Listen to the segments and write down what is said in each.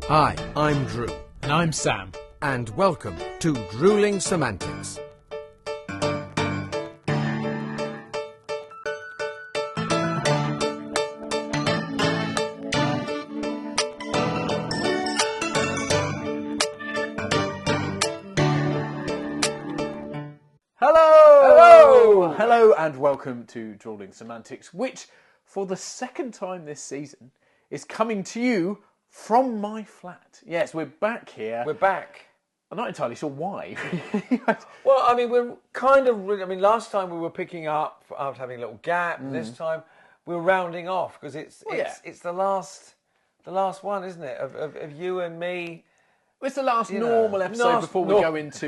Hi, I'm Drew. And I'm Sam. And welcome to Drewling Samantics. Hello and welcome to Drewling Samantics, which for the second time this season is coming to you from my flat. Yes, we're back here. We're back. I'm not entirely sure why. Well, I mean, we're kind of... last time we were picking up after having a little gap. This time we're rounding off because it's the last one, isn't it? Of you and me. It's the last normal episode before we go into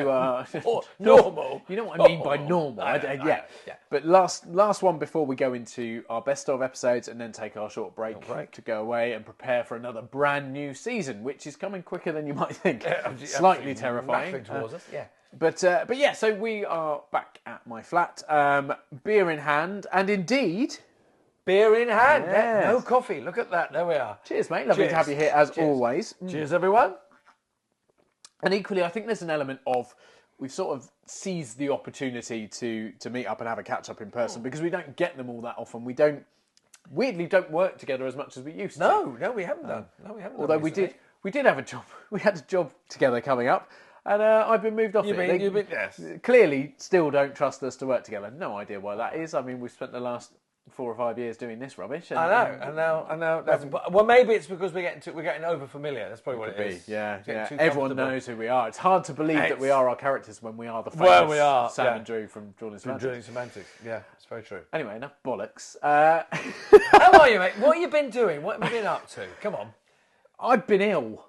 normal. You know what I mean by normal? Yeah. But last one before we go into our best of episodes and then take our short break to go away and prepare for another brand new season, which is coming quicker than you might think. Slightly terrifying. Towards us, yeah. But yeah, so we are back at my flat, beer in hand, and indeed. Beer in hand. Yes. No coffee. Look at that. There we are. Cheers, mate. Lovely to have you here as always. Cheers, everyone. And equally, I think there's an element of we've sort of seized the opportunity to meet up and have a catch up in person because we don't get them all that often. We weirdly don't work together as much as we used to. No, we haven't done. No, we haven't. Although we did have a job. We had a job together coming up, and I've been moved off it. Yes. Clearly, still don't trust us to work together. No idea why that is. I mean, we've spent the last 4 or 5 years doing this rubbish. I know. Well, maybe it's because we're getting over familiar. That's probably what it is. Yeah. Everyone knows who we are. It's hard to believe that we are our characters when we are the famous we are, Sam and Drew from Drewling Samantics. Drewling Samantics. Yeah, it's very true. Anyway, enough bollocks. How are you, mate? What have you been doing? What have you been up to? Come on. I've been ill.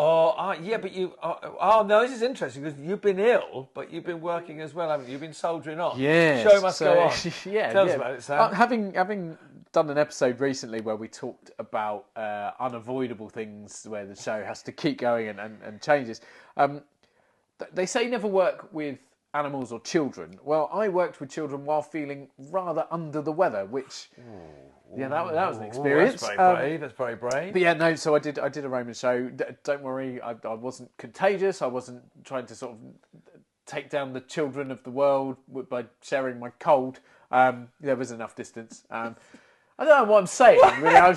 Oh, yeah, but you... Oh, no, this is interesting because you've been ill, but you've been working as well, haven't you? You've been soldiering on. Yeah. Show must go on. Tell us about it, Sam. Having done an episode recently where we talked about unavoidable things where the show has to keep going and changes, they say never work with animals or children. Well, I worked with children while feeling rather under the weather, which... Yeah, that was an experience. That's very brave. That's very brave. But yeah, no. So I did a Roman show. Don't worry, I wasn't contagious. I wasn't trying to sort of take down the children of the world by sharing my cold. There was enough distance. I don't know what I'm saying. Really, I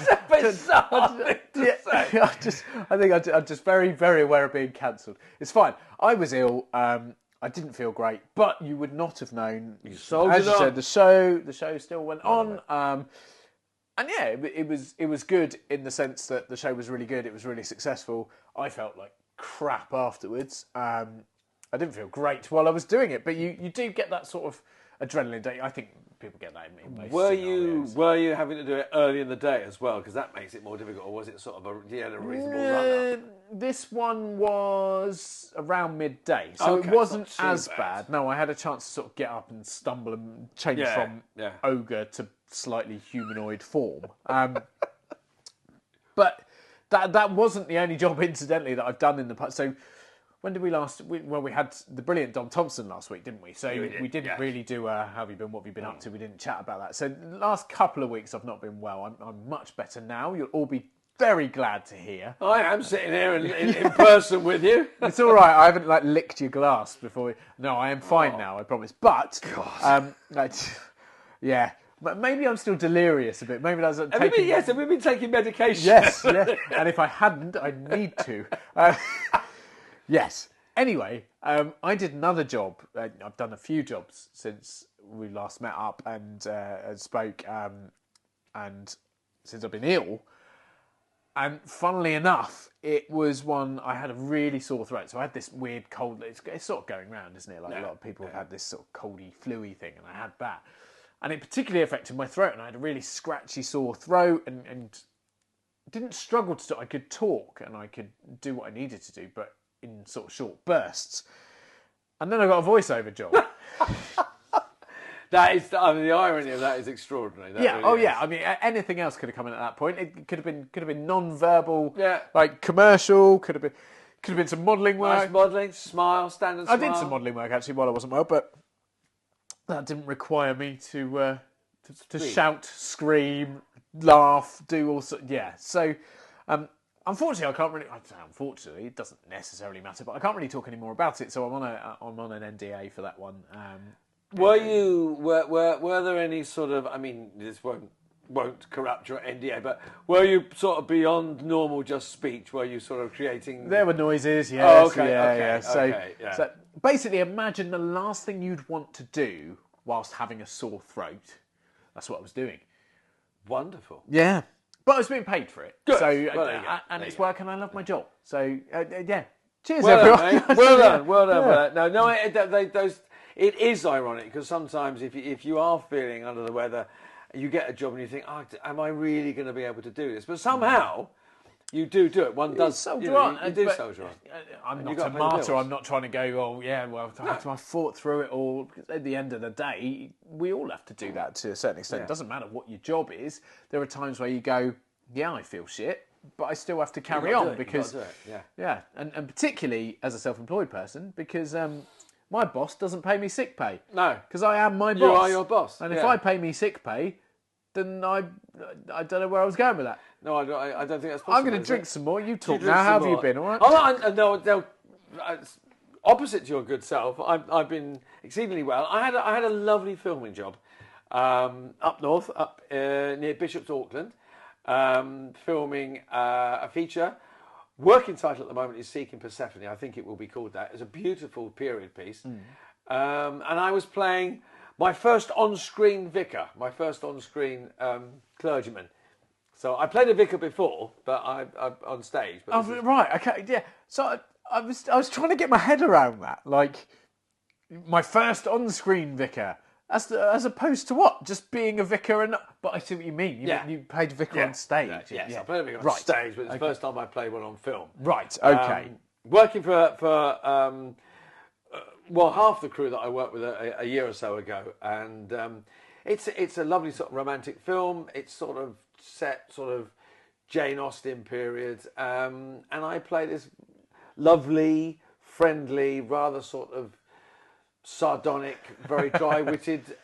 think I'm just very, very aware of being cancelled. It's fine. I was ill. I didn't feel great, but you would not have known. As you said, the show still went on. And yeah, it was good in the sense that the show was really good. It was really successful. I felt like crap afterwards. I didn't feel great while I was doing it, but you do get that sort of adrenaline. I think people get that in most scenarios. Were you having to do it early in the day as well? Because that makes it more difficult. Or was it sort of a reasonable run up? This one was around midday, so it wasn't as bad. No, I had a chance to sort of get up and stumble and change from ogre to slightly humanoid form. But that wasn't the only job, incidentally, that I've done in the past. So when did we last... we had the brilliant Dom Thompson last week, didn't we? So we didn't really do how have you been, what have you been up to? We didn't chat about that. So the last couple of weeks I've not been well. I'm much better now. You'll all be very glad to hear. I am sitting here in person with you. It's all right. I haven't licked your glass before. No, I am fine now, I promise. But... yeah... But maybe I'm still delirious a bit. Maybe that's have we been taking medication? Yes. And if I hadn't, I'd need to. Yes. Anyway, I did another job. I've done a few jobs since we last met up and spoke, and since I've been ill. And funnily enough, it was one I had a really sore throat. So I had this weird cold. It's sort of going round, isn't it? A lot of people have had this sort of coldy, fluey thing, and I had that. And it particularly affected my throat, and I had a really scratchy, sore throat, and didn't struggle to talk. I could talk, and I could do what I needed to do, but in sort of short bursts. And then I got a voiceover job. That is, the irony of that is extraordinary. I mean, anything else could have come in at that point. It could have been non-verbal, like commercial. Could have been some modelling work. Nice modelling, standard smile. I did some modelling work actually while I wasn't well, but that didn't require me to shout, scream, laugh, do all sorts. Yeah. So Unfortunately, I can't really. Unfortunately, it doesn't necessarily matter, but I can't really talk any more about it. So I'm on an NDA for that one. Were there any sort of? I mean, this won't corrupt your NDA, but were you sort of beyond normal just speech? Were you sort of creating? There were noises, yes. Oh, okay, yeah. okay, yeah. So basically, imagine the last thing you'd want to do whilst having a sore throat. That's what I was doing. Wonderful. Yeah. But I was being paid for it. Good. So, Well, it's work and I love my job. So, yeah. Cheers, Well everyone. done, mate. Well done. Yeah. No. It is ironic because sometimes if you are feeling under the weather, you get a job and you think, oh, am I really going to be able to do this? But somehow you do it. One does. Soldier on. You do soldier on. I'm not a martyr. I'm not trying to go, oh, yeah, well, I fought through it all. Because at the end of the day, we all have to do that to a certain extent. Yeah. It doesn't matter what your job is. There are times where you go, yeah, I feel shit, but I still have to carry on because, and particularly as a self-employed person, because my boss doesn't pay me sick pay. No, because I am my boss. You are your boss, and if I pay me sick pay, then I don't know where I was going with that. No, I don't think that's possible. I'm going to drink some more. You talk now. How have you been? All right. No, opposite to your good self, I've been exceedingly well. I had a lovely filming job up north, up near Bishop's Auckland, filming a feature. Working title at the moment is Seeking Persephone. I think it will be called that. It's a beautiful period piece, and I was playing my first on-screen vicar, my first on-screen clergyman. So I played a vicar before, but I on stage. But right, okay, yeah. So I was trying to get my head around that, like my first on-screen vicar, as opposed to what? Just being a vicar and. But I see what you mean. You played vicar on stage. Yes, I played a vicar on stage, but it's the first time I played one on film. Right. Okay. Working for half the crew that I worked with a year or so ago, and it's a lovely sort of romantic film. It's sort of set Jane Austen period, and I play this lovely, friendly, rather sort of sardonic, very dry-witted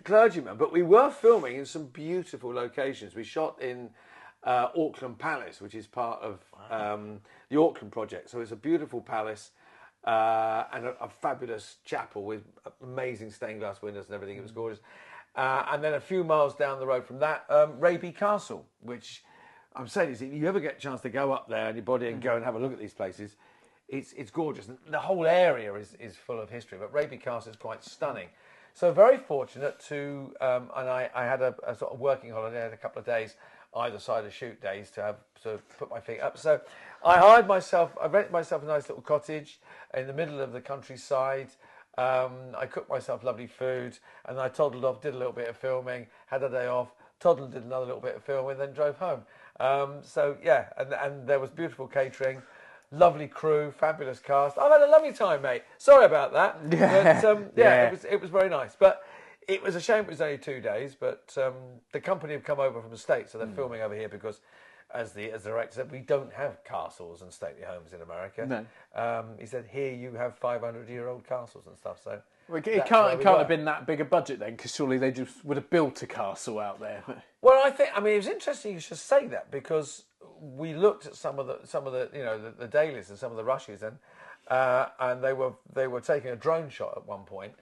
clergyman. But we were filming in some beautiful locations. We shot in Auckland Palace, which is part of the Auckland project. So it's a beautiful palace and a fabulous chapel with amazing stained glass windows and everything. It was gorgeous. And then a few miles down the road from that, Raby Castle, which I'm saying is if you ever get a chance to go up there, anybody, and go and have a look at these places, it's gorgeous. The whole area is full of history, but Raby Castle is quite stunning. So very fortunate to, and I had a sort of working holiday, I had a couple of days either side of shoot days to put my feet up. So I rented myself a nice little cottage in the middle of the countryside. I cooked myself lovely food, and I toddled off, did a little bit of filming, had a day off, toddled, did another little bit of filming, then drove home. And there was beautiful catering, lovely crew, fabulous cast. I've had a lovely time, mate. Sorry about that. It was very nice. But it was a shame it was only 2 days, but the company have come over from the States, so they're filming over here because, as the director said, we don't have castles and stately homes in America. No. He said, here you have 500-year-old castles and stuff. So it can't have been that big a budget then, because surely they just would have built a castle out there. Well, it was interesting you should say that, because we looked at some of the dailies and some of the rushes, and they were taking a drone shot at one point,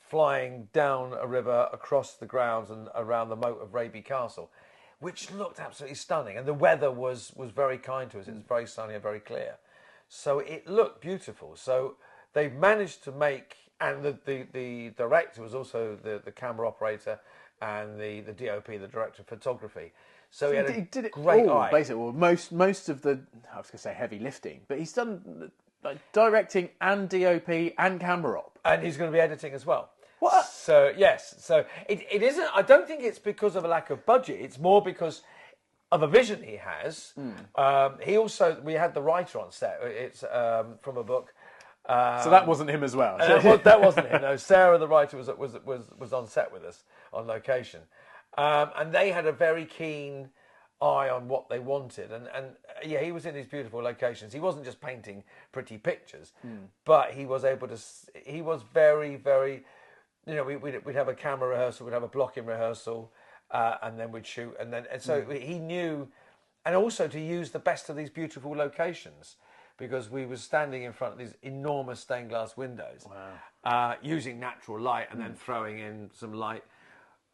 flying down a river across the grounds and around the moat of Raby Castle, which looked absolutely stunning, and the weather was very kind to us. It was very sunny and very clear, so it looked beautiful. So they've managed to make, and the director was also the camera operator and the DOP, the director of photography. So he did it great eye. Basically, well, most of the, I was going to say heavy lifting, but he's done like directing and DOP and camera op, and he's going to be editing as well. What? So yes, so it isn't. I don't think it's because of a lack of budget. It's more because of a vision he has. We had the writer on set. It's from a book. So that wasn't him as well. That wasn't him. No, Sarah, the writer, was on set with us on location, and they had a very keen eye on what they wanted. And he was in these beautiful locations. He wasn't just painting pretty pictures, but he was able to. He was very, very. We'd have a camera rehearsal, we'd have a blocking rehearsal, and then we'd shoot, and so he knew and also to use the best of these beautiful locations, because we were standing in front of these enormous stained glass windows, using natural light and then throwing in some light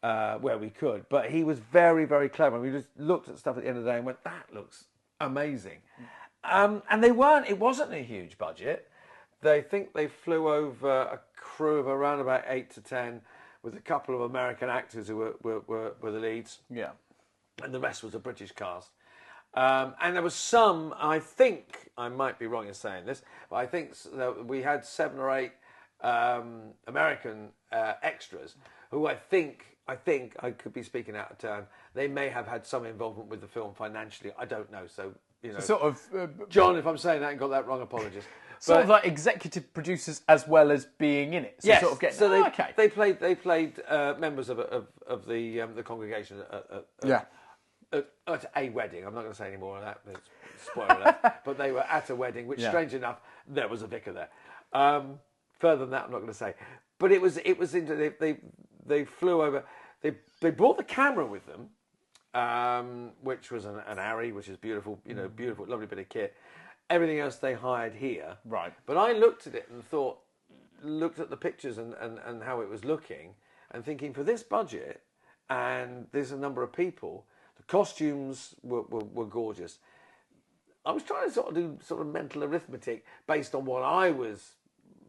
where we could. But he was very, very clever. We just looked at stuff at the end of the day and went, that looks amazing. And it wasn't a huge budget. They flew over a crew of around about 8 to 10 with a couple of American actors who were the leads. Yeah. And the rest was a British cast. And there was some, I think, I might be wrong in saying this, but I think that we had 7 or 8 American extras who I think I could be speaking out of turn. They may have had some involvement with the film financially. I don't know. So, sort of, John, if I'm saying that and got that wrong, apologies. Sort of like executive producers as well as being in it. So yes. Sort of getting, so okay. They played members of the congregation. At a wedding. I'm not going to say any more of that. Spoiler alert. But they were at a wedding, which, strange enough, there was a vicar there. Further than that, I'm not going to say. But it was they flew over. They brought the camera with them, which was an Arri, which is beautiful, beautiful, lovely bit of kit. Everything else they hired here. Right. But I looked at it and looked at the pictures and how it was looking, and thinking, for this budget, and there's a number of people, the costumes were gorgeous. I was trying to do mental arithmetic based on what I was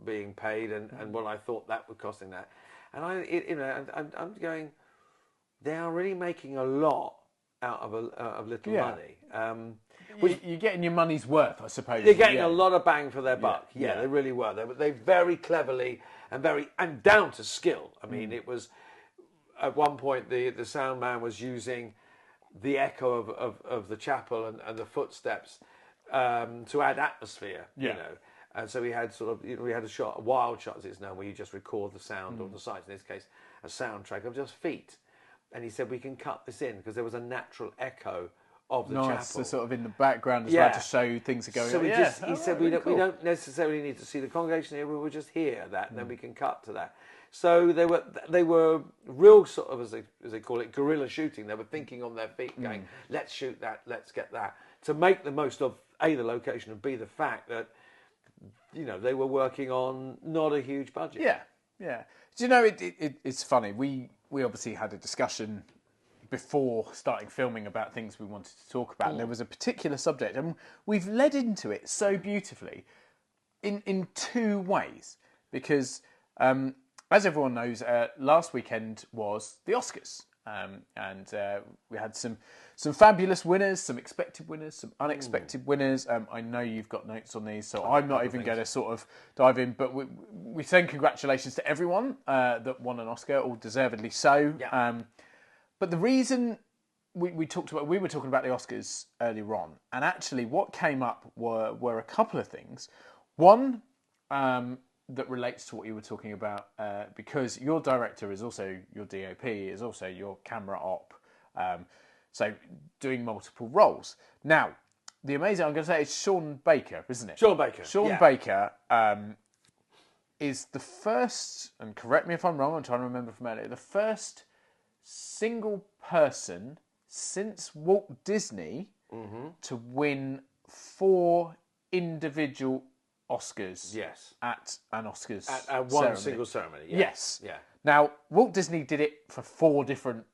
being paid and what I thought that was costing that. And I'm going, they are really making a lot out of little money. You're getting your money's worth, I suppose. They're getting a lot of bang for their buck. Yeah, they really were. They very cleverly and down to skill. I mean, it was at one point the sound man was using the echo of the chapel and the footsteps to add atmosphere. And so we had we had a wild shot as it's known, where you just record the sound or the sights. In this case, a soundtrack of just feet. And he said, we can cut this in because there was a natural echo of the chapel. So sort of in the background as well to show things are going on. So he said, we don't necessarily need to see the congregation here, we will just hear that, and then we can cut to that. So they were real sort of, as they call it, guerrilla shooting. They were thinking on their feet, going, let's shoot that, let's get that. To make the most of A, the location, and B, the fact that, they were working on not a huge budget. Yeah. Do you know, it's funny. We obviously had a discussion before starting filming about things we wanted to talk about. And there was a particular subject, and we've led into it so beautifully in 2 ways. Because, as everyone knows, last weekend was the Oscars. And we had some fabulous winners, some expected winners, some unexpected winners. I know you've got notes on these, so I'm not even going to sort of dive in. But we send congratulations to everyone that won an Oscar, all deservedly so. Yeah. But the reason we were talking about the Oscars earlier on, and actually what came up were a couple of things. One, that relates to what you were talking about, because your director is also your DOP, is also your camera op, so doing multiple roles. Now, I'm going to say it's Sean Baker, isn't it? Sean Baker. Sean Baker is the first, and correct me if I'm wrong, I'm trying to remember from earlier, the first single person since Walt Disney to win 4 individual Oscars. Yes. At an Oscars at one single ceremony. Yeah. Yes. Yeah. Now, Walt Disney did it for 4 different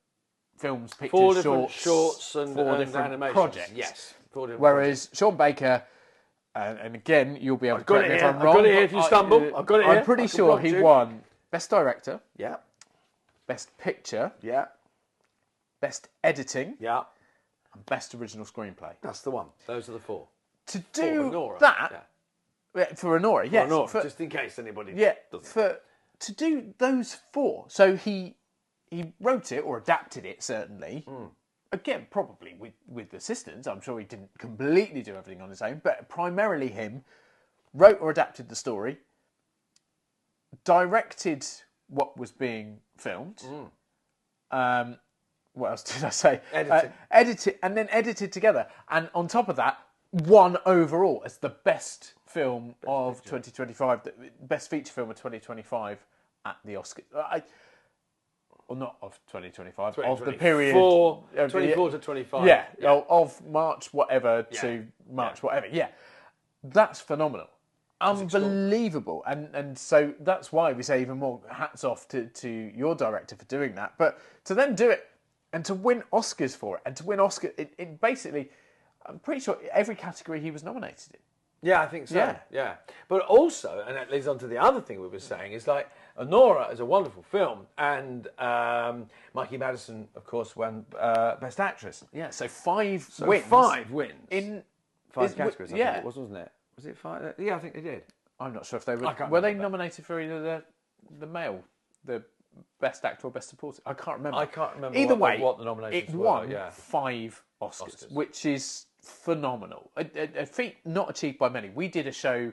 films, pictures, 4 different shorts and 4 different animations. projects. Yes. 4 different Whereas projects. Sean Baker, and again, you'll be able to correct me if I'm wrong. I've got it here if you stumble. I've got it here. I'm pretty sure he won Best Director. Yeah. Best Picture. Yeah. Best Editing. Yeah. And Best Original Screenplay. That's the one. Those are the 4. To do Nora. that... Yeah, for Honora, yes. Just in case anybody doesn't. To do those 4. So he wrote it, or adapted it, certainly. Again, probably with assistance. I'm sure he didn't completely do everything on his own, but primarily him. Wrote or adapted the story. Directed what was being filmed. What else did I say? Edited, and then edited together. And on top of that, won overall as the best film of 2025, the best feature film of 2025 at the Oscars. or not of 2025, of the 2024, period 24 to 25. Yeah, of March whatever to March whatever. Yeah, that's phenomenal. Unbelievable. And so that's why we say even more hats off to your director for doing that. But to then do it and to win Oscars for it, and to win Oscar in basically, I'm pretty sure every category he was nominated in. Yeah, I think so. Yeah. But also, and that leads on to the other thing we were saying, is like Honora is a wonderful film, and Mikey Madison, of course, won Best Actress. Yeah, so 5 wins. 5 wins. In 5 categories, I think yeah. it was, wasn't it? Was it 5? Yeah, I think they did. I'm not sure if they were. I can't Were they remember. nominated for either the male, the Best Actor or Best Supporting? I can't remember. I can't remember Either what, way, what the nominations it were. won Yeah. 5 Oscars, which is phenomenal. A feat not achieved by many. We did a show,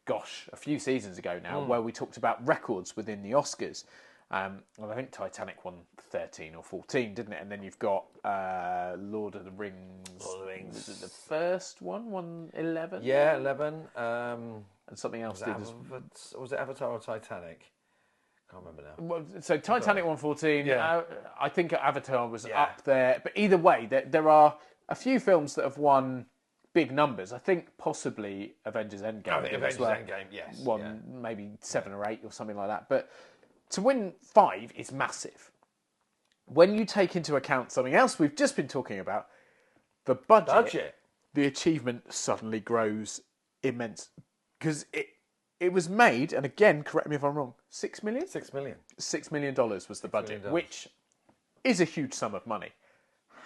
gosh, a few seasons ago now, where we talked about records within the Oscars. Well, I think Titanic won 13 or 14, didn't it? And then you've got Lord of the Rings. Was it the first one? Won 11? Yeah, 11. And something else did. Was it Avatar or Titanic? Can't remember now. Well, so Titanic won 14. Yeah. I think Avatar was up there. But either way, there are a few films that have won big numbers. I think possibly Avengers Endgame. Avengers Endgame, yes. Won maybe 7 or 8 or something like that. But to win 5 is massive. When you take into account something else we've just been talking about, the budget. The achievement suddenly grows immense. Because it was made, and again, correct me if I'm wrong, $6 million? $6 million. $6 million was the budget, million. which is a huge sum of money.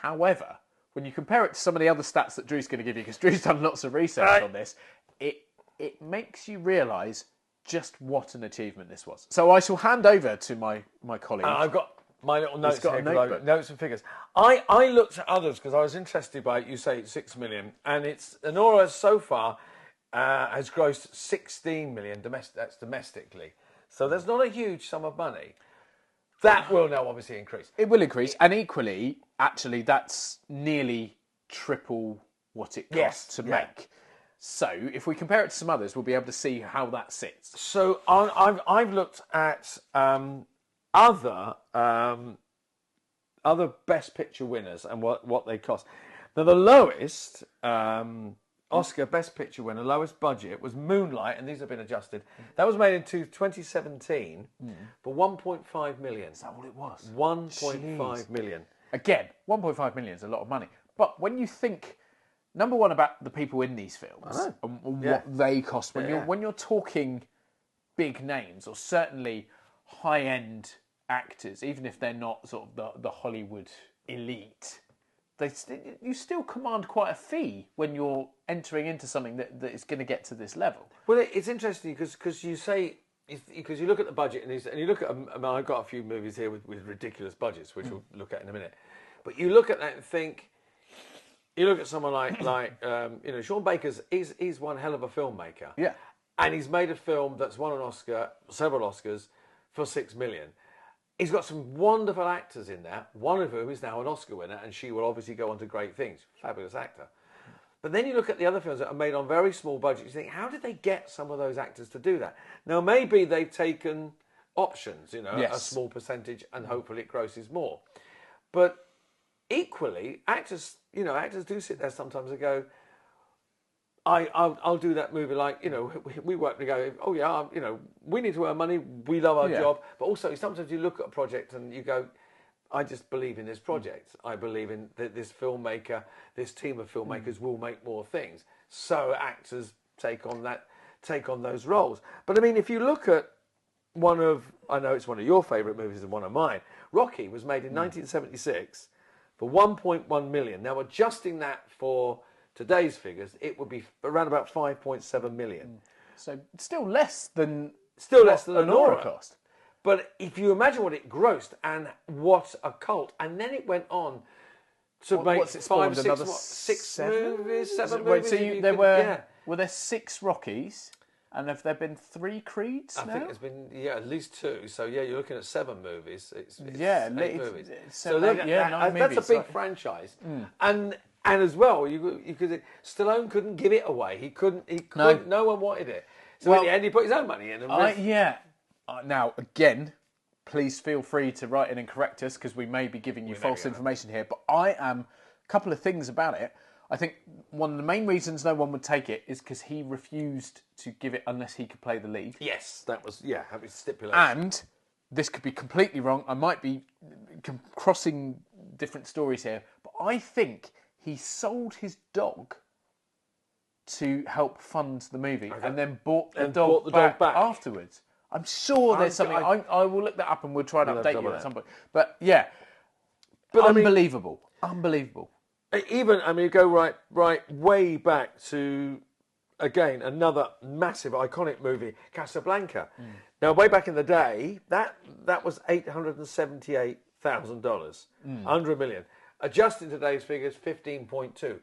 However, when you compare it to some of the other stats that Drew's going to give you, because Drew's done lots of research on this, it makes you realise just what an achievement this was. So I shall hand over to my colleague. I've got my little notes got a here, notebook. notes and figures. I looked at others because I was interested by it. You say 6 million, and it's Honora so far has grossed 16 million. That's domestically, so there's not a huge sum of money. That will now obviously increase. It will increase, and equally, actually, that's nearly triple what it costs to make. So, if we compare it to some others, we'll be able to see how that sits. So, I've looked at other Best Picture winners and what they cost. Now, the lowest Oscar Best Picture winner, lowest budget, was Moonlight, and these have been adjusted. That was made in 2017 for 1.5 million. Is that what it was? 1.5 million. Again, 1.5 million is a lot of money. But when you think, number one, about the people in these films and what they cost, when you're talking big names, or certainly high-end actors, even if they're not sort of the Hollywood elite, you still command quite a fee when you're entering into something that is going to get to this level. Well, it's interesting because you say, because you look at the budget and you look at, I've got a few movies here with ridiculous budgets, which we'll look at in a minute. But you look at that and think, you look at someone like Sean Baker's, he's one hell of a filmmaker. Yeah. And he's made a film that's won an Oscar, several Oscars, for 6 million. He's got some wonderful actors in there, one of whom is now an Oscar winner, and she will obviously go on to great things. Fabulous actor. But then you look at the other films that are made on very small budgets, you think, how did they get some of those actors to do that? Now, maybe they've taken options, a small percentage, and hopefully it grosses more. But equally, actors do sit there sometimes and go, I'll do that movie, like, we work together. Oh yeah, we need to earn money. We love our job, but also sometimes you look at a project and you go, I just believe in this project. I believe in this filmmaker, this team of filmmakers will make more things. So actors take on those roles. But I mean, if you look at I know it's one of your favourite movies and one of mine. Rocky was made in 1976 for 1.1 million. Now, adjusting that for today's figures, it would be around about 5.7 million. So still less than Honora cost. But if you imagine what it grossed and what a cult, and then it went on to make what's it spawned? 5, 6, Another 6 movies, 7 Wait, movies. So were there 6 Rockies, and have there been 3 Creeds? I think there's been at least 2. So you're looking at 7 movies. It's 8 movies. That's a big franchise, and as well, you could. Stallone couldn't give it away. He couldn't. No one wanted it. So in the end, he put his own money in. Now again, please feel free to write in and correct us, because we may be giving you false information here. But a couple of things about it. I think one of the main reasons no one would take it is because he refused to give it unless he could play the lead. Yes, that was stipulation. And this could be completely wrong. I might be crossing different stories here, but I think he sold his dog to help fund the movie, and then bought the dog back afterwards. I'm sure there's something. I will look that up and we'll try and update you at some point. But yeah, unbelievable. Unbelievable. Even, you go right way back to, again, another massive, iconic movie, Casablanca. Now, way back in the day, that was $878,000, under $1 million. Adjusting today's figures, 15.2.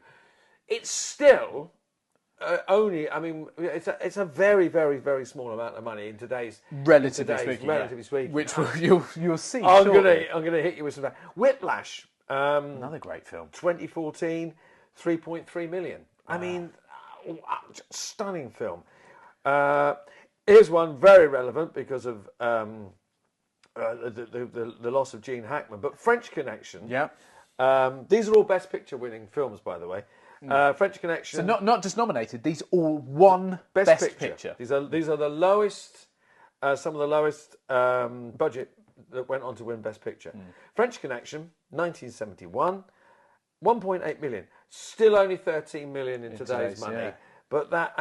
It's still only, it's a very, very, very small amount of money in today's... Relatively speaking. Which you'll see I'm going to hit you with some... Whiplash. Another great film. 2014, 3.3 million. Wow. Stunning film. Here's one very relevant because of the loss of Gene Hackman. But French Connection. Yeah. These are all Best Picture winning films, by the way. French Connection. So not just nominated. These all won Best Picture. These are the lowest. Some of the lowest budget that went on to win Best Picture. French Connection, 1971, 1.8 million. Still only 13 million in today's money. Yeah. But that,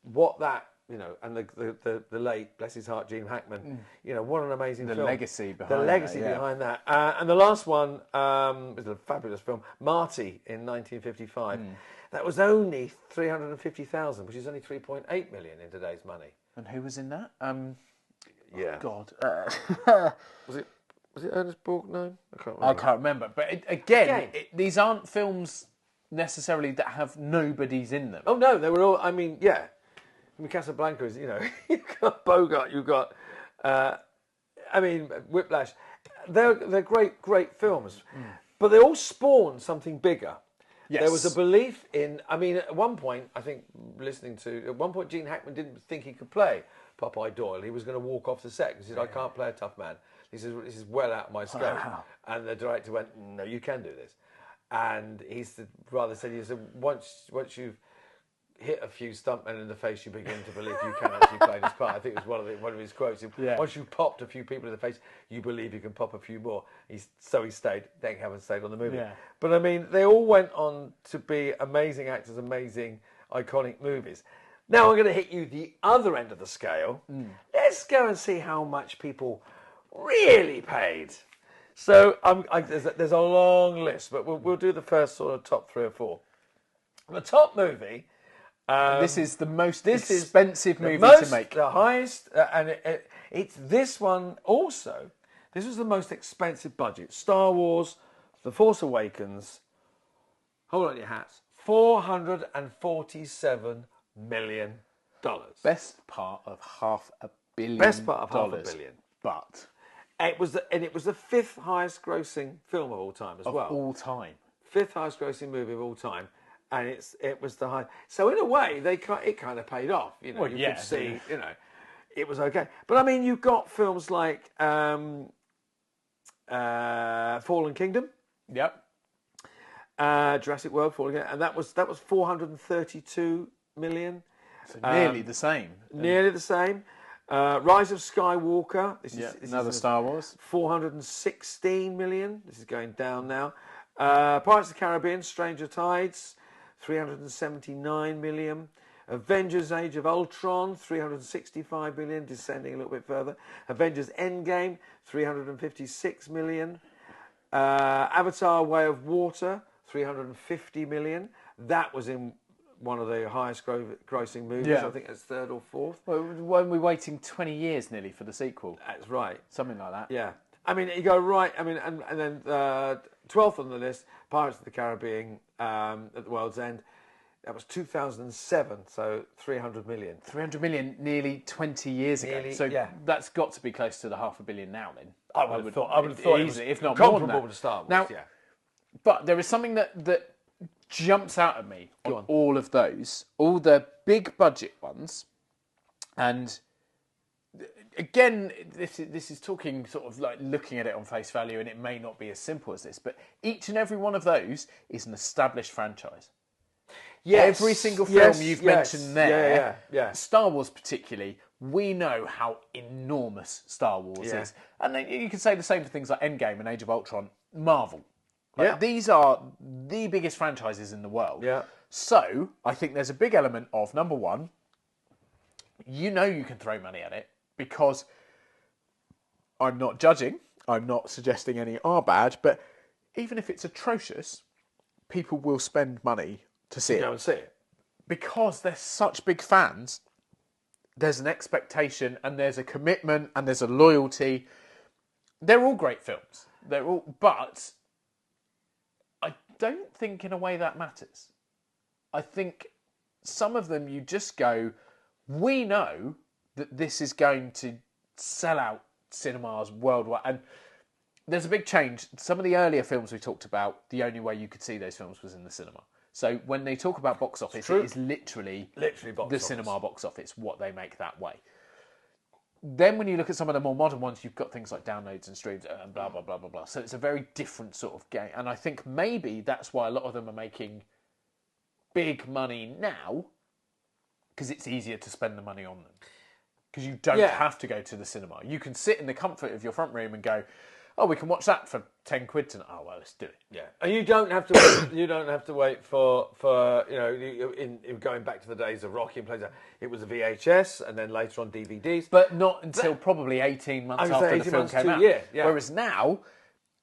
what that, and the late, bless his heart, Gene Hackman, what an amazing film. The legacy behind that. And the last one is a fabulous film, Marty, in 1955. That was only 350,000, which is only 3.8 million in today's money. And who was in that? Yeah. God. Was it Ernest Borgnine? I can't remember. But these aren't films necessarily that have nobodies in them. Oh, no, they were all, Casablanca is, you've got Bogart, you've got, Whiplash. They're great films. But they all spawned something bigger. Yes. There was a belief in, at one point, Gene Hackman didn't think he could play Popeye Doyle. He was going to walk off the set. He said, I can't play a tough man. He said, this is well out of my scope. Wow. And the director went, no, you can do this. And he said, once you've hit a few stuntmen in the face, you begin to believe you can actually play this part. I think it was one of his quotes. Yeah. Once you've popped a few people in the face, you believe you can pop a few more. So he stayed. Thank heaven, stayed on the movie. Yeah. But they all went on to be amazing actors, amazing, iconic movies. Now I'm going to hit you the other end of the scale. Let's go and see how much people really paid. So there's a long list, but we'll do the first sort of top 3 or 4. The top movie. This is the most expensive movie to make. The highest, and it's this one also. This was the most expensive budget. Star Wars, The Force Awakens. Hold on your hats. $447 million. Best part of $500 million. Best part of $500 million. But it was the 5th highest grossing film of all time as well. Of all time. 5th highest grossing movie of all time. And it was the high. So in a way, it kind of paid off. You could see, it was okay. But you've got films like Fallen Kingdom. Yep. Jurassic World, Fallen Kingdom, and that was 432 million. So nearly the same. Nearly the same. Rise of Skywalker. This is another Star Wars. 416 million. This is going down now. Pirates of the Caribbean, Stranger Tides. 379 million. Avengers Age of Ultron, 365 million, descending a little bit further. Avengers Endgame, 356 million. Avatar Way of Water, 350 million. That was in one of the highest grossing movies. Yeah. I think it's 3rd or 4th. Well, weren't we waiting 20 years nearly for the sequel? That's right. Something like that. Yeah. You go right, and then 12th on the list, Pirates of the Caribbean at the World's End. That was 2007, so 300 million. 300 million nearly 20 years ago. So that's got to be close to the $500 million now then. I would have thought easily, if not more than that. To start with, now, but there is something that jumps out at me on all of those, all the big budget ones, and again, this is talking sort of like looking at it on face value, and it may not be as simple as this, but each and every one of those is an established franchise. Yes. Every single film you've mentioned there, yeah. Star Wars particularly, we know how enormous Star Wars is. And then you can say the same for things like Endgame and Age of Ultron, Marvel. Like, these are the biggest franchises in the world. Yeah. So, I think there's a big element of, number one, you can throw money at it, because I'm not judging, I'm not suggesting any are bad, but even if it's atrocious, people will spend money to see it. Go and see it. Because they're such big fans, there's an expectation and there's a commitment and there's a loyalty. They're all great films. But I don't think in a way that matters. I think some of them you just go, we know that this is going to sell out cinemas worldwide. And there's a big change. Some of the earlier films we talked about, the only way you could see those films was in the cinema. So when they talk about box office, it is literally the cinema box office, what they make that way. Then when you look at some of the more modern ones, you've got things like downloads and streams and blah, blah, blah, blah, blah. So it's a very different sort of game. And I think maybe that's why a lot of them are making big money now, because it's easier to spend the money on them. Because you don't have to go to the cinema. You can sit in the comfort of your front room and go, oh, we can watch that for 10 quid tonight. Oh, well, let's do it. Yeah, and you don't have to. You don't have to wait for in going back to the days of Rocky and plays. It was a VHS and then later on DVDs, but not until probably 18 months after the film came out. Yeah. Whereas now,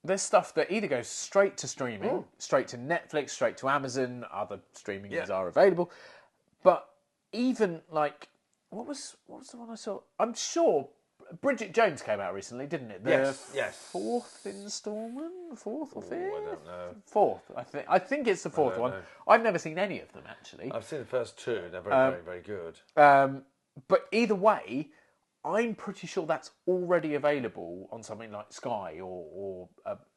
there's stuff that either goes straight to streaming, straight to Netflix, straight to Amazon. Other streamings are available, but even like what was the one I saw? I'm sure Bridget Jones came out recently, didn't it? Yes. Fourth instalment, fourth or fifth? I don't know. Fourth, I think it's the fourth one. I've never seen any of them actually. I've seen the first two. They're very, very good. But either way, I'm pretty sure that's already available on something like Sky or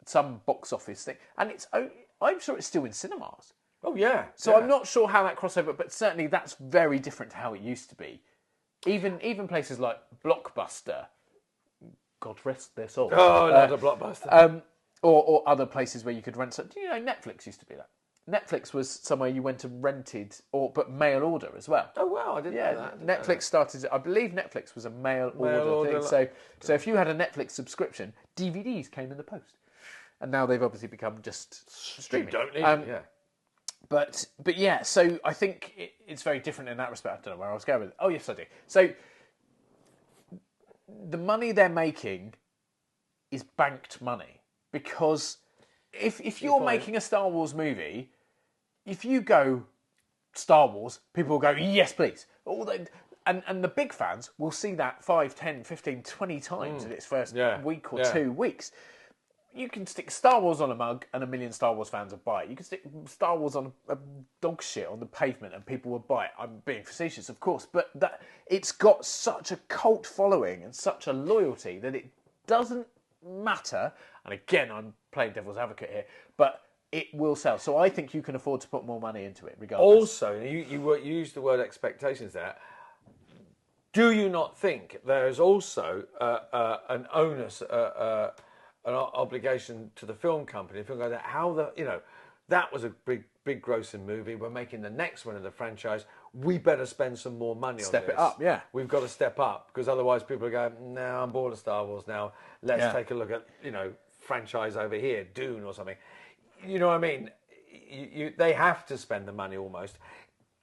some box office thing, and I'm sure it's still in cinemas. Oh yeah. So I'm not sure how that crossover, but certainly that's very different to how it used to be. Even places like Blockbuster, God rest their souls. Oh, not a Blockbuster. Or other places where you could rent. Netflix used to be that. Netflix was somewhere you went and rented, but mail order as well. Oh wow, I didn't know that. Netflix started. I believe Netflix was a mail order thing. So if you had a Netflix subscription, DVDs came in the post, and now they've obviously become just streaming. You don't need it. But yeah, so I think it's very different in that respect. I don't know where I was going with it. Oh yes, I do. So the money they're making is banked money, because if you're making a Star Wars movie, if you go Star Wars, people will go, yes, please. And the big fans will see that 5, 10, 15, 20 times in its first week or 2 weeks. You can stick Star Wars on a mug and 1 million Star Wars fans will buy it. You can stick Star Wars on a dog shit on the pavement and people will buy it. I'm being facetious, of course, but it's got such a cult following and such a loyalty that it doesn't matter. And again, I'm playing devil's advocate here, but it will sell. So I think you can afford to put more money into it, regardless. Also, you used the word expectations there. Do you not think there is also an onus, an obligation to the film company? If you go that was a big grossing movie. We're making the next one in the franchise. We better spend some more money on this. Step it up, yeah. We've got to step up, because otherwise people are going, no, I'm bored of Star Wars now. Let's take a look at, franchise over here, Dune or something. You know what I mean? They have to spend the money almost,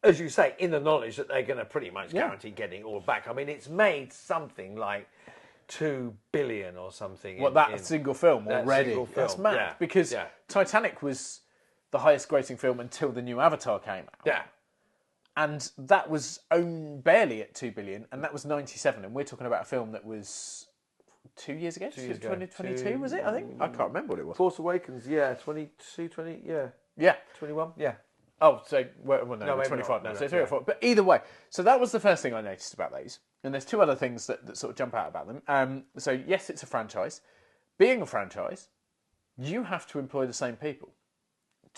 as you say, in the knowledge that they're going to pretty much guarantee getting it all back. I mean, it's made something like 2 billion or something. Single film already. That's mad, because Titanic was the highest grossing film until the new Avatar came out. Yeah. And that was barely at 2 billion, and that was 97. And we're talking about a film that was 2 years ago? 2022, was it? I think. I can't remember what it was. Force Awakens, 22, 20, Yeah. 21, Oh, so, no, 25 now, so 3 or 4. But either way, so that was the first thing I noticed about those. And there's two other things that sort of jump out about them. So, yes, it's a franchise. Being a franchise, you have to employ the same people.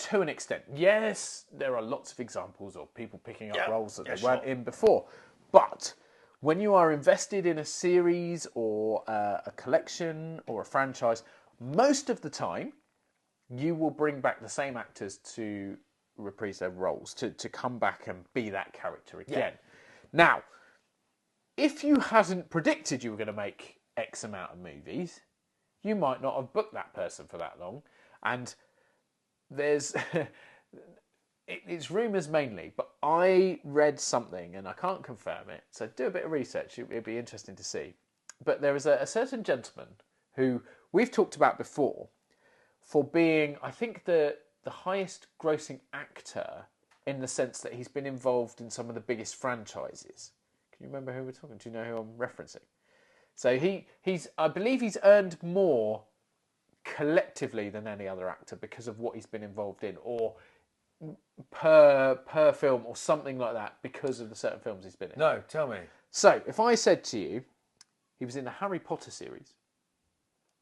To an extent. Yes, there are lots of examples of people picking up roles that they weren't in before. But When you are invested in a series or a collection or a franchise, most of the time, you will bring back the same actors to reprise their roles, to come back and be that character again. Now, if you hadn't predicted you were going to make X amount of movies, you might not have booked that person for that long. And there's... It's rumours mainly, but I read something, and I can't confirm it, so do a bit of research, it'd be interesting to see. But there is a certain gentleman who we've talked about before for being, I think, the highest grossing actor in the sense that he's been involved in some of the biggest franchises. Can you remember who we're talking? Do you know who I'm referencing? So I believe he's earned more collectively than any other actor because of what he's been involved in, or per film or something like that because of the certain films he's been in. No, tell me. So, if I said to you, he was in the Harry Potter series,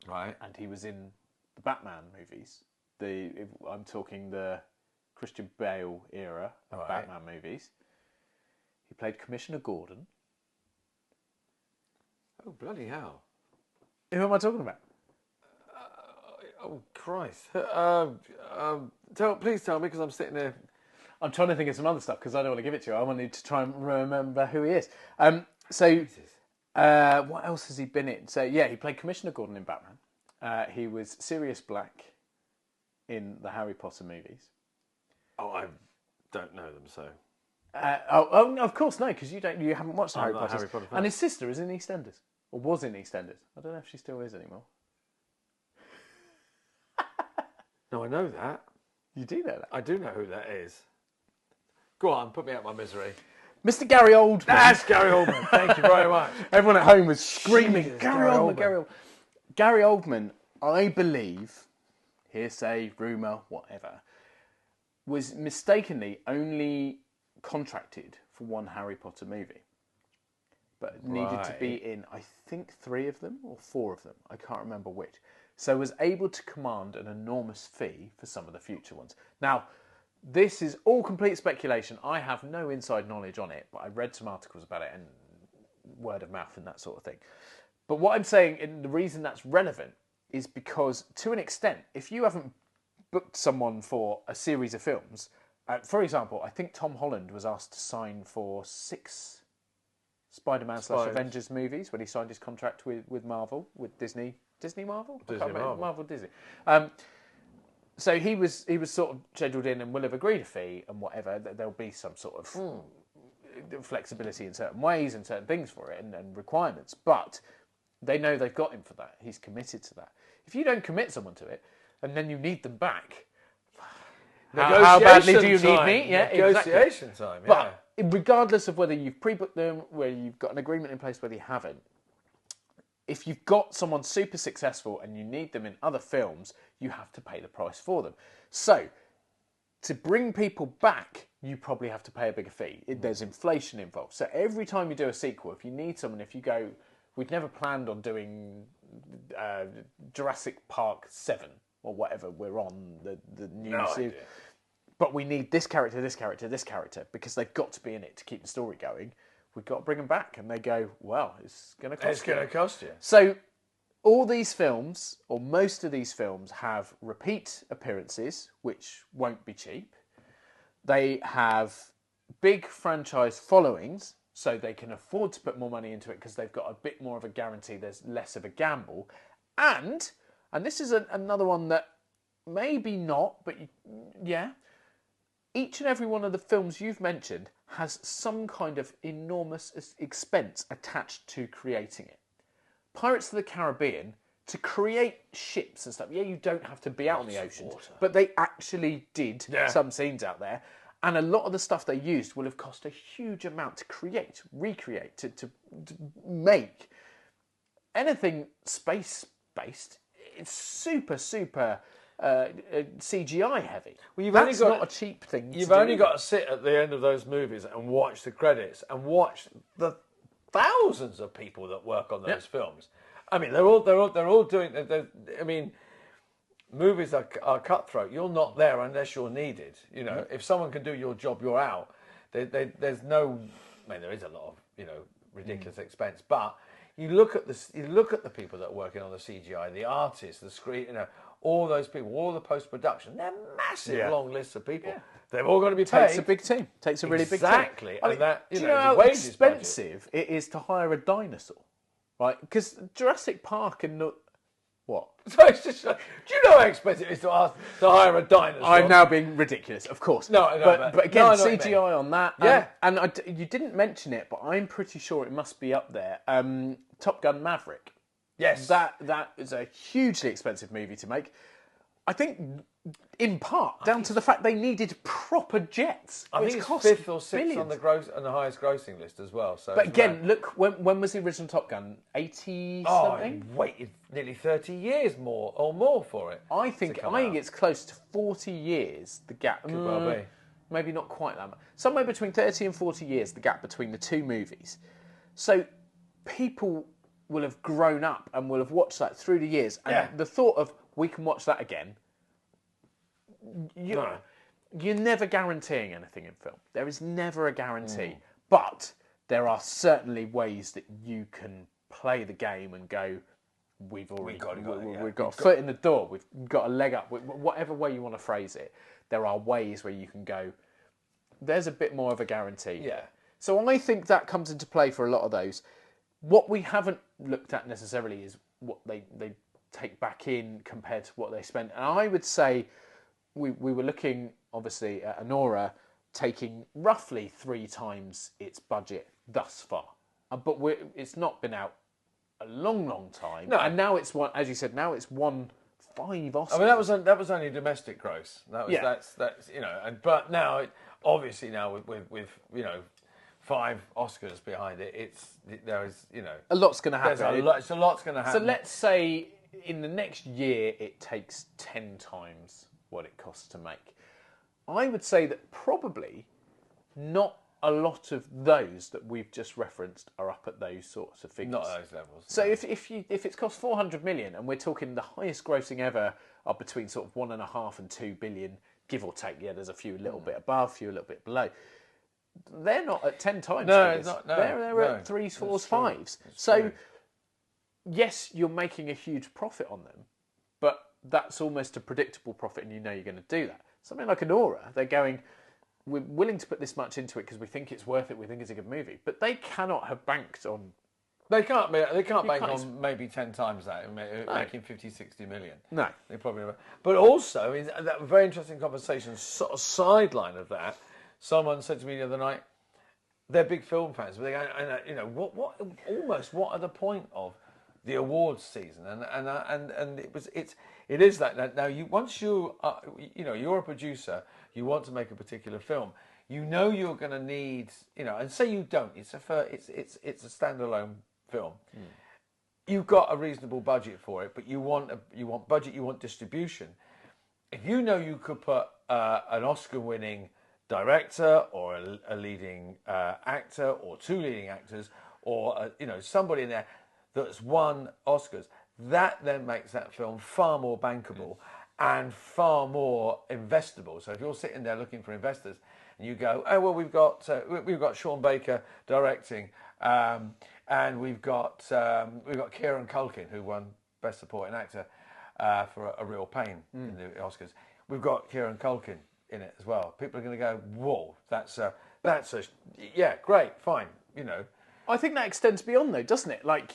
right, and he was in the Batman movies. I'm talking the Christian Bale era of Batman movies. He played Commissioner Gordon. Oh, bloody hell! Who am I talking about? Oh, Christ. Please tell me, because I'm sitting there. I'm trying to think of some other stuff, because I don't want to give it to you. I wanted to try and remember who he is. What else has he been in? So, yeah, he played Commissioner Gordon in Batman. He was Sirius Black in the Harry Potter movies. Oh, I don't know them, so... of course, no, because you haven't watched Harry Potter. Harry Potter fan. And his sister is in EastEnders, or was in EastEnders. I don't know if she still is anymore. No, I know that. You do know that? I do know who that is. Go on, put me out of my misery. Mr. Gary Oldman. That's Gary Oldman. Thank you very much. Everyone at home was screaming, Jesus, Gary Oldman. Gary Oldman, I believe, hearsay, rumour, whatever, was mistakenly only contracted for one Harry Potter movie. But needed to be in, I think, 3 of them or 4 of them. I can't remember which. So was able to command an enormous fee for some of the future ones. Now, this is all complete speculation. I have no inside knowledge on it, but I read some articles about it and word of mouth and that sort of thing. But what I'm saying, and the reason that's relevant, is because, to an extent, if you haven't booked someone for a series of films, for example, I think Tom Holland was asked to sign for 6 Spider-Man / Avengers movies when he signed his contract with Marvel, with Disney. Disney Marvel? Marvel Disney. So he was sort of scheduled in and will have agreed a fee and whatever. There'll be some sort of flexibility in certain ways and certain things for it and requirements. But they know they've got him for that. He's committed to that. If you don't commit someone to it and then you need them back, how badly do you need me? Yeah, negotiation time. Yeah. But regardless of whether you've pre-booked them, whether you've got an agreement in place, whether you haven't, if you've got someone super successful and you need them in other films, you have to pay the price for them. So, to bring people back, you probably have to pay a bigger fee. There's inflation involved. So every time you do a sequel, if you need someone, if you go, we'd never planned on doing Jurassic Park 7 or whatever we're on, the new series. But we need this character, this character, this character, because they've got to be in it to keep the story going. We've got to bring them back. And they go, well, it's going to cost you. It's going to cost you. So all these films, or most of these films, have repeat appearances, which won't be cheap. They have big franchise followings, so they can afford to put more money into it because they've got a bit more of a guarantee. There's less of a gamble. And this is another one that maybe not, but yeah, each and every one of the films you've mentioned has some kind of enormous expense attached to creating it. Pirates of the Caribbean, to create ships and stuff, yeah, you don't have to be out on the ocean, but they actually did some scenes out there. And a lot of the stuff they used will have cost a huge amount to create, recreate, to make. Anything space-based, it's super CGI heavy. Well, that's not a cheap thing. You've only got to sit at the end of those movies and watch the credits and watch the thousands of people that work on those films. I mean, they're all doing. I mean, movies are cutthroat. You're not there unless you're needed. You know, if someone can do your job, you're out. There's no. I mean, there is a lot of ridiculous expense. But you look at the people that are working on the CGI, the artists, the screen, all those people, all the post production. They're massive, long lists of people. Yeah. They've all got to be paid. Takes a big team. Takes a really big team. Exactly. I mean, do you know how expensive it is to hire a dinosaur? Right? Because Jurassic Park and what? So it's just like, do you know how expensive it is to hire a dinosaur? I'm now being ridiculous, of course. No, but again, CGI on that. Yeah. And you didn't mention it, but I'm pretty sure it must be up there. Top Gun Maverick. Yes. That is a hugely expensive movie to make. I think, in part, down to the fact they needed proper jets. I think it's fifth or sixth on the highest grossing list as well. So, but again, look, when was the original Top Gun? 80 something? Oh, waited nearly 30 years or more for it. I think it's close to 40 years. The gap could well be. Maybe not quite that much. Somewhere between 30 and 40 years, the gap between the two movies. So people will have grown up and will have watched that through the years, and the thought of we can watch that again. You're never guaranteeing anything in film. There is never a guarantee. But there are certainly ways that you can play the game and go, we've got a foot in the door, we've got a leg up, whatever way you want to phrase it. There are ways where you can go, there's a bit more of a guarantee. Yeah. So I think that comes into play for a lot of those. What we haven't looked at necessarily is what they take back in compared to what they spent. And I would say we were looking, obviously, at Anora taking roughly 3 times its budget thus far. But it's not been out a long time. No. And now it's won, as you said, now it's won 5 Oscars. I mean, that was only domestic gross. That's but now, obviously now with 5 Oscars behind it, there is a lot's going to happen. A lot's going to happen. So let's say in the next year it takes 10 times what it costs to make. I would say that probably not a lot of those that we've just referenced are up at those sorts of figures. Not at those levels. So if it's cost 400 million and we're talking the highest grossing ever are between sort of 1.5 and 2 billion, give or take. Yeah, there's a few a little bit above, a few a little bit below. They're not at 10 times. No, figures. it's not. No, they're at 3s, 4s, 5s. So yes, you're making a huge profit on them, but that's almost a predictable profit, and you know you're going to do that. Something like Anora, they're going, we're willing to put this much into it because we think it's worth it, we think it's a good movie, but they cannot have banked on... They can't bank on maybe 10 times that, making 50, 60 million. No. They probably never. But also, in that very interesting conversation, sort of sideline of that, someone said to me the other night, they're big film fans, but they go, what are the point of the awards season? And it is that now once you're a producer, you want to make a particular film, you're going to need, and say you don't, it's a standalone film. You've got a reasonable budget for it, but you want budget, you want distribution. If you know you could put an Oscar-winning director or a leading actor or 2 leading actors or somebody in there that's won Oscars, that then makes that film far more bankable and far more investable. So if you're sitting there looking for investors and you go, oh well, we've got Sean Baker directing, and we've got Kieran Culkin, who won Best Supporting Actor for A Real Pain in the Oscars. We've got Kieran Culkin in it as well. People are going to go, whoa, that's great, fine, I think that extends beyond though, doesn't it? Like,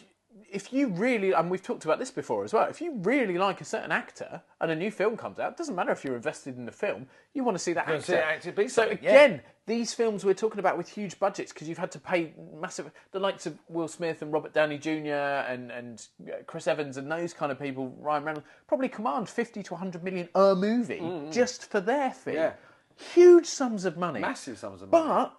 if you really, and we've talked about this before as well, if you really like a certain actor and a new film comes out, it doesn't matter if you're invested in the film, you want to see that actor. So again, these films we're talking about with huge budgets, because you've had to pay massive, the likes of Will Smith and Robert Downey Jr. and Chris Evans and those kind of people, Ryan Reynolds, probably command 50 to 100 million a movie just for their fee. Yeah. Huge sums of money. Massive sums of money.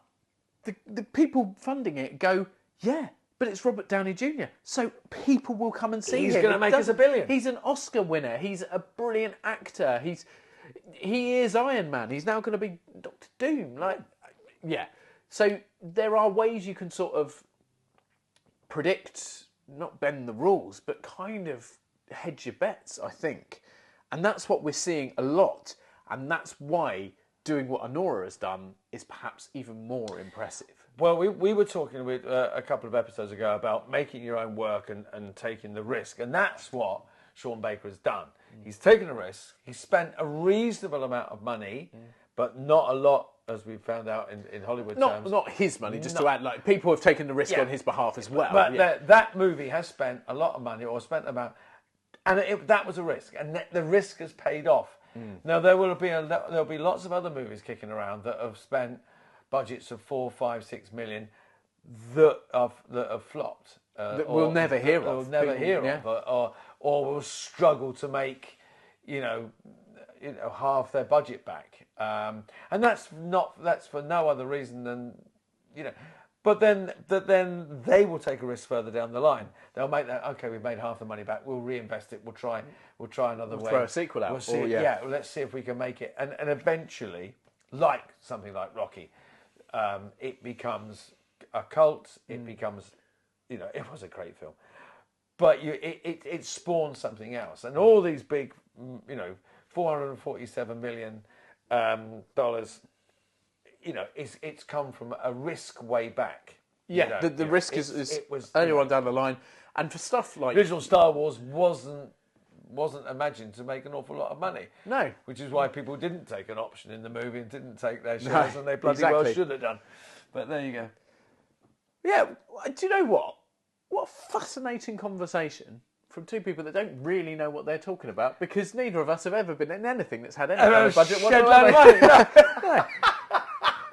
But the people funding it go, yeah, but it's Robert Downey Jr., so people will come and see him. He's going to make us $1 billion. He's an Oscar winner. He's a brilliant actor. He is Iron Man. He's now going to be Doctor Doom. So there are ways you can sort of predict, not bend the rules, but kind of hedge your bets, I think. And that's what we're seeing a lot. And that's why doing what Honora has done is perhaps even more impressive. Well, we were talking with a couple of episodes ago about making your own work and taking the risk, and that's what Sean Baker has done. He's taken a risk. He's spent a reasonable amount of money, but not a lot, as we found out in Hollywood terms. Not his money, just to add, like, people have taken the risk on his behalf as well. But that movie has spent a lot of money, or spent about, and that was a risk, and the risk has paid off. Now there'll be lots of other movies kicking around that have spent budgets of 4, 5, 6 million that have flopped. That we'll never hear of. We'll never hear of, or will struggle to make, half their budget back. And that's for no other reason than, But then they will take a risk further down the line. They'll make that, okay, we've made half the money back. We'll reinvest it. We'll try another way. Throw a sequel out. We'll see. Let's see if we can make it. And eventually, like something like Rocky, it becomes a cult. It becomes, it was a great film, but it spawns something else. And all these big, $447 million dollars. It's come from a risk way back. Yeah, the risk is earlier on down the line, and for stuff like original Star Wars wasn't imagined to make an awful lot of money. No, which is why people didn't take an option in the movie and didn't take their shares, and they bloody well should have done. But there you go. Yeah, do you know what? What a fascinating conversation from two people that don't really know what they're talking about, because neither of us have ever been in anything that's had any kind of budget whatsoever. No.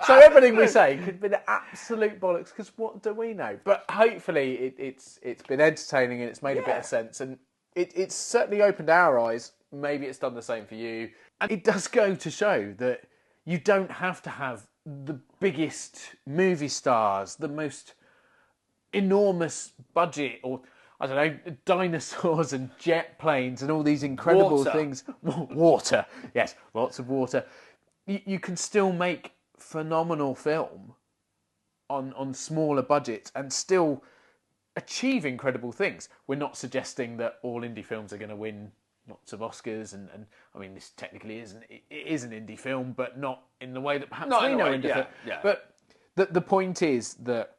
So everything we say could be the absolute bollocks, because what do we know? But hopefully it's been entertaining and it's made a bit of sense, and it's certainly opened our eyes. Maybe it's done the same for you. And it does go to show that you don't have to have the biggest movie stars, the most enormous budget, or I don't know, dinosaurs and jet planes and all these incredible things. Water, yes, lots of water. You can still make phenomenal film on smaller budgets and still achieve incredible things. We're not suggesting that all indie films are going to win lots of Oscars, and I mean, this technically is an indie film, but not in the way that perhaps we know indie film. But the point is that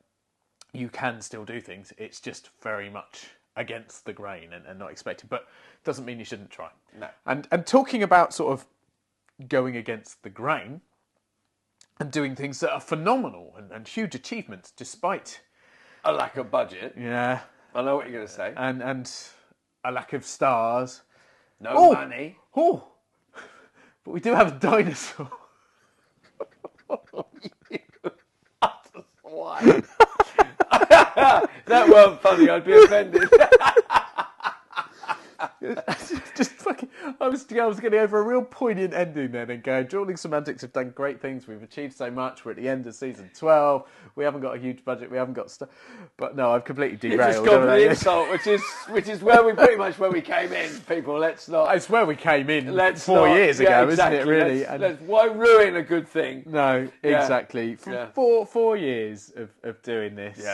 you can still do things. It's just very much against the grain and not expected, but doesn't mean you shouldn't try. No. And talking about sort of going against the grain and doing things that are phenomenal and huge achievements despite a lack of budget. Yeah. I know what you're going to say. And a lack of stars. No money. Oh, but we do have a dinosaur. Why? That weren't funny. I'd be offended. Just fucking. I was getting over a real poignant ending then and going, Drewling Samantics have done great things. We've achieved so much. We're at the end of season 12. We haven't got a huge budget. We haven't got stuff. But no, I've completely derailed. You just gone for the insult, which is where we pretty much where we came in. People, let's not. It's where we came in 4 years ago, exactly. Isn't it? Really. Why ruin a good thing? No, exactly. For 4 years of doing this.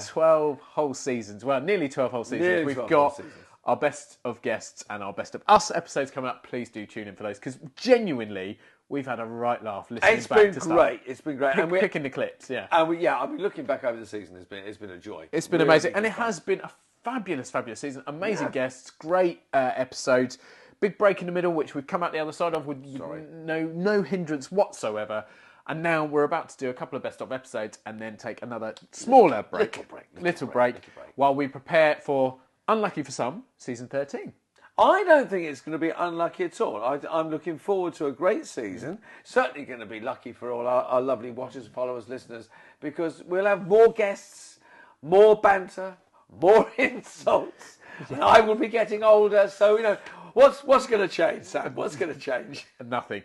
12 whole seasons. Well, nearly 12 whole seasons. We've got our best of guests and our best of us episodes coming up. Please do tune in for those, because genuinely we've had a right laugh listening back to stuff. It's been great. And we're picking the clips, And I mean, looking back over the season, it's been a joy. It's been really amazing, and it has been a fabulous season. Amazing guests, great episodes. Big break in the middle, which we've come out the other side of with no hindrance whatsoever. And now we're about to do a couple of best of episodes and then take another smaller break. Little break while we prepare for, unlucky for some, season 13. I don't think it's going to be unlucky at all. I'm looking forward to a great season. Certainly going to be lucky for all our lovely watchers, followers, listeners, because we'll have more guests, more banter, more insults. And I will be getting older, so, what's going to change, Sam? What's going to change? Nothing.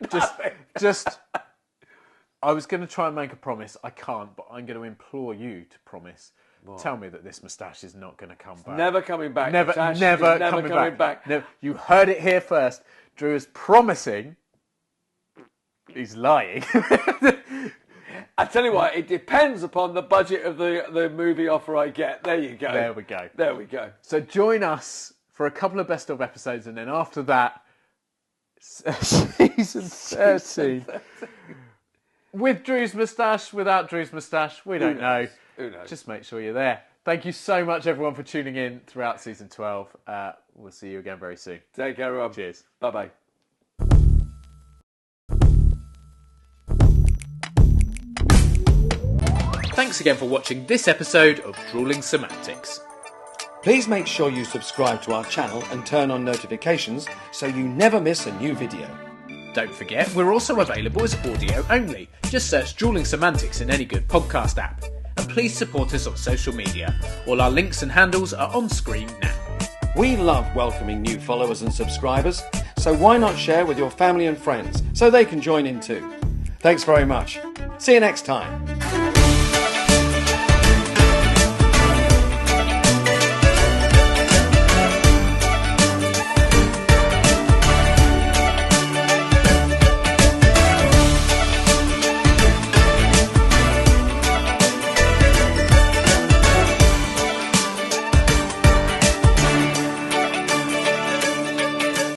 Just... I was going to try and make a promise. I can't, but I'm going to implore you to promise. What? Tell me that this moustache is not going to come back. Never coming back. Never coming back. No, you heard it here first. Drew is promising. He's lying. I tell you what, it depends upon the budget of the movie offer I get. There you go. There we go. So join us for a couple of best of episodes, and then after that, Season 13. With Drew's moustache, without Drew's moustache, we don't know. Who knows? Just make sure you're there. Thank you so much, everyone, for tuning in throughout season 12. We'll see you again very soon. Take care, everyone. Cheers. Bye-bye. Thanks again for watching this episode of Drewling Samantics. Please make sure you subscribe to our channel and turn on notifications so you never miss a new video. Don't forget, we're also available as audio only. Just search Drewling Samantics in any good podcast app. And please support us on social media. All our links and handles are on screen now. We love welcoming new followers and subscribers, so why not share with your family and friends so they can join in too? Thanks very much. See you next time.